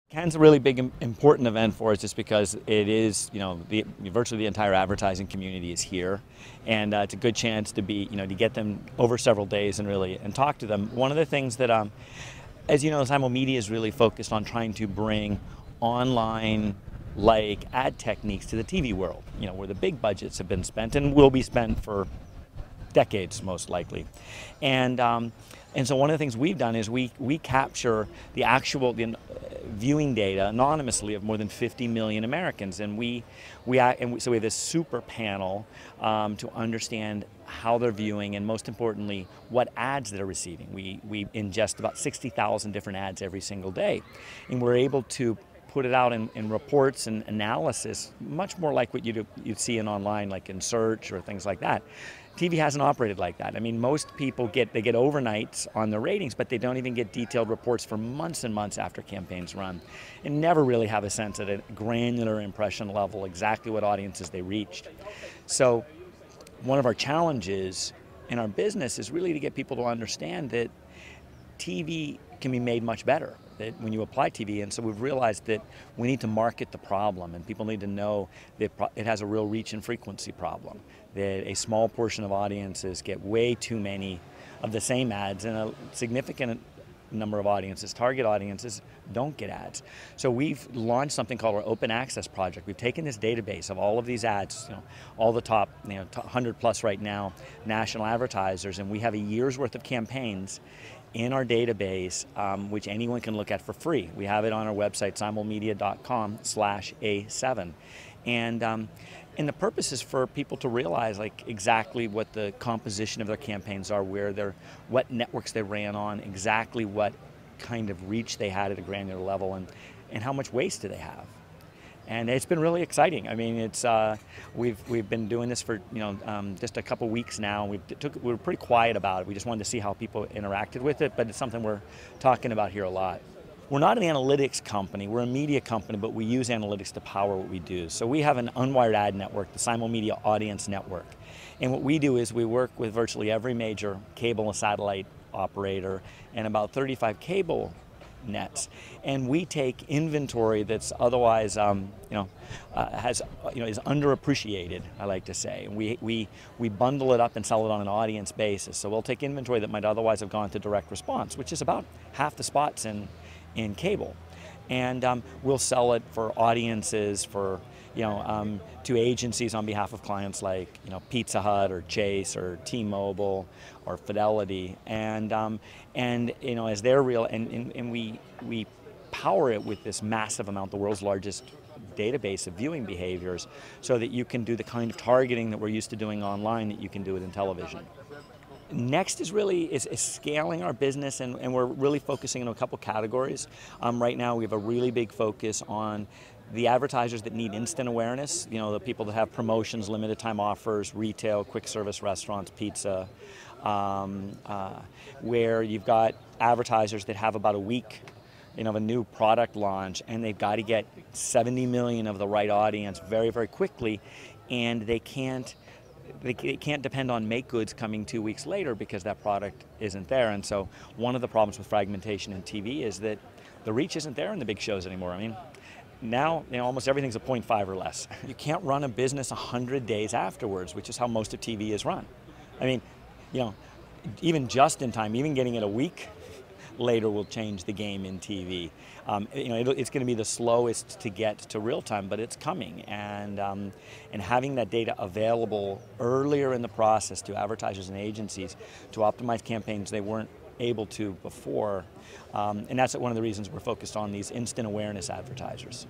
Cannes a really big, important event for us just because it is, virtually the entire advertising community is here, and it's a good chance to be, to get them over several days and talk to them. One of the things that, as you know, Simulmedia is really focused on trying to bring online like ad techniques to the TV world, where the big budgets have been spent and will be spent for decades most likely. And so one of the things we've done is we capture the actual viewing data anonymously of more than 50 million Americans, and so we have this super panel to understand how they're viewing, and most importantly what ads they're receiving. We ingest about 60,000 different ads every single day, and we're able to put it out in reports and analysis, much more like what you'd see in online, like in search or things like that. TV hasn't operated like that. I mean, most people get overnights on their ratings, but they don't even get detailed reports for months and months after campaigns run, and never really have a sense at a granular impression level exactly what audiences they reached. So one of our challenges in our business is really to get people to understand that TV can be made much better, that when you apply TV, and so we've realized that we need to market the problem, and people need to know that it has a real reach and frequency problem, that a small portion of audiences get way too many of the same ads, and a significant number of audiences, target audiences, don't get ads. So we've launched something called our Open Access Project. We've taken this database of all of these ads, all the top, 100 plus right now, national advertisers, and we have a year's worth of campaigns in our database, which anyone can look at for free. We have it on our website, simulmedia.com/A7. And the purpose is for people to realize exactly what the composition of their campaigns are, what networks they ran on, exactly what kind of reach they had at a granular level, and how much waste do they have. And it's been really exciting. I mean, we've been doing this for just a couple weeks now. We were pretty quiet about it. We just wanted to see how people interacted with it, but it's something we're talking about here a lot. We're not an analytics company, we're a media company, but we use analytics to power what we do. So we have an unwired ad network, the Simulmedia Audience Network. And what we do is we work with virtually every major cable and satellite operator and about 35 cable nets, and we take inventory that's otherwise is underappreciated, I like to say, and we bundle it up and sell it on an audience basis. So we'll take inventory that might otherwise have gone to direct response, which is about half the spots in cable, and we'll sell it for audiences for to agencies on behalf of clients like Pizza Hut or Chase or T-Mobile or Fidelity, and as they're real, and we power it with this massive amount, the world's largest database of viewing behaviors, so that you can do the kind of targeting that we're used to doing online that you can do it in television. Next is scaling our business, and we're really focusing on a couple categories. Right now we have a really big focus on the advertisers that need instant awareness, the people that have promotions, limited time offers, retail, quick service restaurants, pizza, where you've got advertisers that have about a week of a new product launch, and they've got to get 70 million of the right audience very, very quickly, and they can't depend on make goods coming 2 weeks later because that product isn't there. And so one of the problems with fragmentation in TV is that the reach isn't there in the big shows anymore. I mean, now almost everything's a 0.5 or less. You can't run a business 100 days afterwards, which is how most of TV is run. I mean, even just in time, even getting it a week later will change the game in TV. It's going to be the slowest to get to real time, but it's coming, and having that data available earlier in the process to advertisers and agencies to optimize campaigns they weren't able to before, and that's one of the reasons we're focused on these instant awareness advertisers.